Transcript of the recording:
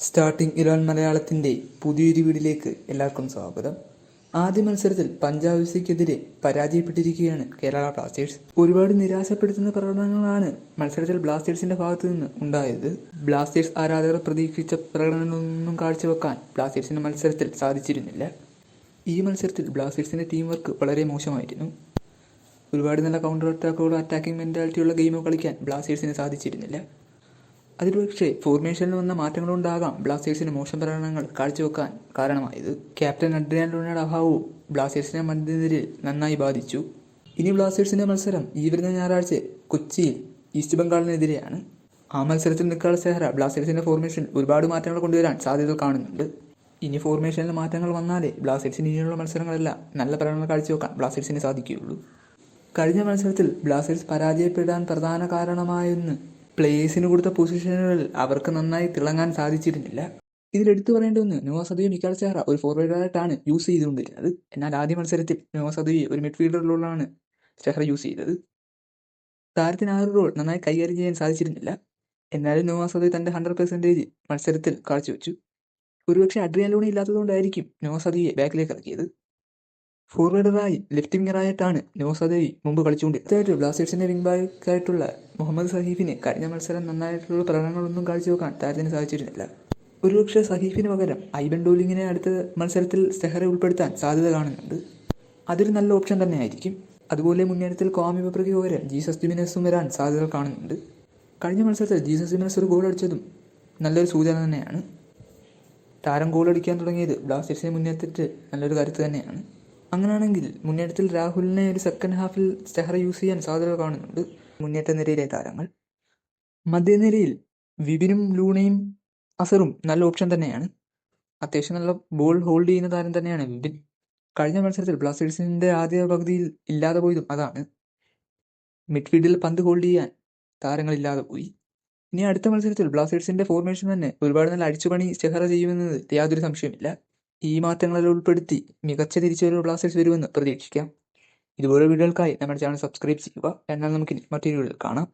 Starting 11 മലയാളത്തിൻ്റെ പുതിയൊരു വീഡിയോയിലേക്ക് എല്ലാവർക്കും സ്വാഗതം. ആദ്യ മത്സരത്തിൽ പഞ്ചാബ് എഫ്സിക്കെതിരെ പരാജയപ്പെട്ടിരിക്കുകയാണ് കേരള ബ്ലാസ്റ്റേഴ്സ്. ഒരുപാട് നിരാശപ്പെടുത്തുന്ന പ്രകടനങ്ങളാണ് മത്സരത്തിൽ ബ്ലാസ്റ്റേഴ്സിന്റെ ഭാഗത്തു നിന്ന് ഉണ്ടായത്. ബ്ലാസ്റ്റേഴ്സ് ആരാധകർ പ്രതീക്ഷിച്ച പ്രകടനങ്ങളൊന്നും കാഴ്ചവെക്കാൻ ബ്ലാസ്റ്റേഴ്സിന് മത്സരത്തിൽ സാധിച്ചിരുന്നില്ല. ഈ മത്സരത്തിൽ ബ്ലാസ്റ്റേഴ്സിന്റെ ടീം വർക്ക് വളരെ മോശമായിരുന്നു. ഒരുപാട് നല്ല കൗണ്ടർ അറ്റാക്കുകളും അറ്റാക്കിംഗ് മെന്റാലിറ്റിയുള്ള ഗെയിമോ കളിക്കാൻ ബ്ലാസ്റ്റേഴ്സിന് സാധിച്ചിരുന്നില്ല. അതിൽ പക്ഷേ ഫോർമേഷനിൽ വന്ന മാറ്റങ്ങളുണ്ടാകാം ബ്ലാസ്റ്റേഴ്സിന് മോശം പ്രകടനങ്ങൾ കാഴ്ചവെക്കാൻ കാരണമായത്. ക്യാപ്റ്റൻ അഡ്രിയാൻ ലൂണയുടെ അഭാവവും ബ്ലാസ്റ്റേഴ്സിനെ മധ്യനിരയിൽ നന്നായി ബാധിച്ചു. ഇനി ബ്ലാസ്റ്റേഴ്സിന്റെ മത്സരം ഈ വരുന്ന ഞായറാഴ്ച കൊച്ചിയിൽ ഈസ്റ്റ് ബംഗാളിനെതിരെയാണ്. ആ മത്സരത്തിൽ നിക്കാൾ സെഹ്റ ബ്ലാസ്റ്റേഴ്സിന്റെ ഫോർമേഷനിൽ ഒരുപാട് മാറ്റങ്ങൾ കൊണ്ടുവരാൻ സാധ്യതകൾ കാണുന്നുണ്ട്. ഇനി ഫോർമേഷനിൽ മാറ്റങ്ങൾ വന്നാലേ ബ്ലാസ്റ്റേഴ്സിന് ഇനിയുള്ള മത്സരങ്ങളെല്ലാം നല്ല പ്രകടനങ്ങൾ കാഴ്ചവെക്കാൻ ബ്ലാസ്റ്റേഴ്സിന് സാധിക്കുകയുള്ളൂ. കഴിഞ്ഞ മത്സരത്തിൽ ബ്ലാസ്റ്റേഴ്സ് പരാജയപ്പെടാൻ പ്രധാന കാരണമായൊന്ന് പ്ലേയേഴ്സിന് കൊടുത്ത പൊസിഷനുകളിൽ അവർക്ക് നന്നായി തിളങ്ങാൻ സാധിച്ചിരുന്നില്ല. ഇതിലെടുത്തു പറയേണ്ട ഒന്ന്, നോവ സദുയെ മിക്കാൽ സെഹ്റ ഒരു ഫോർവേഡായിട്ടാണ് യൂസ് ചെയ്തുകൊണ്ടിരുന്നത്. എന്നാൽ ആദ്യ മത്സരത്തിൽ നോവ സദുയെ ഒരു മിഡ്ഫീൽഡർ റോളാണ് സെഹ്റ യൂസ് ചെയ്തത്. താരത്തിന് ആ ഒരു റോൾ നന്നായി കൈകാര്യം ചെയ്യാൻ സാധിച്ചിരുന്നില്ല. എന്നാലും നോവ സദു തൻ്റെ 100% മത്സരത്തിൽ കാഴ്ചവെച്ചു. ഒരുപക്ഷെ അഡ്രിയാൻ ലൂണ ഇല്ലാത്തതുകൊണ്ടായിരിക്കും നോവ സദുയെ ബാക്കിലേക്ക് ഇറക്കിയത്. ഫോർവേഡറായി ലെഫ്റ്റ് വിംഗറായിട്ടാണ് നോവ സദുയി മുമ്പ് കളിച്ചുകൊണ്ടിരുന്നത്. ബ്ലാസ്റ്റേഴ്സിന്റെ വിംഗ് ബാക്കായിട്ടുള്ള മുഹമ്മദ് സഹീഫിന് കഴിഞ്ഞ മത്സരം നന്നായിട്ടുള്ള പ്രകടനങ്ങളൊന്നും കാഴ്ചവെക്കാൻ താരത്തിന് സാധിച്ചിരുന്നില്ല. ഒരുപക്ഷെ സഹീഫിന് പകരം ഐബൻ ഡോലിങ്ങിനെ അടുത്ത മത്സരത്തിൽ സെഹ്റ ഉൾപ്പെടുത്താൻ സാധ്യത കാണുന്നുണ്ട്. അതൊരു നല്ല ഓപ്ഷൻ തന്നെയായിരിക്കും. അതുപോലെ മുന്നേറ്റത്തിൽ ക്വാമി പെപ്രയ്ക്ക് പകരം ജീസസ് ജിമിനസും വരാൻ സാധ്യതകൾ കാണുന്നുണ്ട്. കഴിഞ്ഞ മത്സരത്തിൽ ജീസസ് ജിമിനസ് ഒരു ഗോൾ അടിച്ചതും നല്ലൊരു സൂചന തന്നെയാണ്. താരം ഗോൾ അടിക്കാൻ തുടങ്ങിയത് ബ്ലാസ്റ്റേഴ്സിനെ മുന്നേറ്റത്തിൽ നല്ലൊരു കരുത്ത് തന്നെയാണ്. അങ്ങനെയാണെങ്കിൽ മുന്നേറ്റത്തിൽ രാഹുലിനെ ഒരു സെക്കൻഡ് ഹാഫിൽ സെഹ്റ യൂസ് ചെയ്യാൻ സാധ്യത കാണുന്നുണ്ട്. മുന്നേറ്റ നിരയിലെ താരങ്ങൾ. മധ്യനിരയിൽ വിപിനും ലൂണയും അസറും നല്ല ഓപ്ഷൻ തന്നെയാണ്. അത്യാവശ്യം നല്ല ബോൾ ഹോൾഡ് ചെയ്യുന്ന താരം തന്നെയാണ് വിപിൻ. കഴിഞ്ഞ മത്സരത്തിൽ ബ്ലാസ്റ്റേഴ്സിന്റെ ആദ്യ പകുതിയിൽ ഇല്ലാതെ പോയതും അതാണ്. മിഡ്ഫീൽഡിൽ പന്ത് ഹോൾഡ് ചെയ്യാൻ താരങ്ങളില്ലാതെ പോയി. ഇനി അടുത്ത മത്സരത്തിൽ ബ്ലാസ്റ്റേഴ്സിന്റെ ഫോർമേഷൻ തന്നെ ഒരുപാട് നല്ല അടിച്ചുപണി സെഹ്റ ചെയ്യുമെന്നത് യാതൊരു സംശയമില്ല. ഈ മാറ്റങ്ങളെല്ലാം ഉൾപ്പെടുത്തി മികച്ച തിരിച്ചുവരവ് ബ്ലാസ്റ്റേഴ്സ് വരുമെന്ന് പ്രതീക്ഷിക്കാം. ഇതുപോലെ വീഡിയോകൾക്കായി നമ്മുടെ ചാനൽ സബ്സ്ക്രൈബ് ചെയ്യുക. എന്നാൽ നമുക്കിനി മറ്റൊരു വീഡിയോയിൽ കാണാം.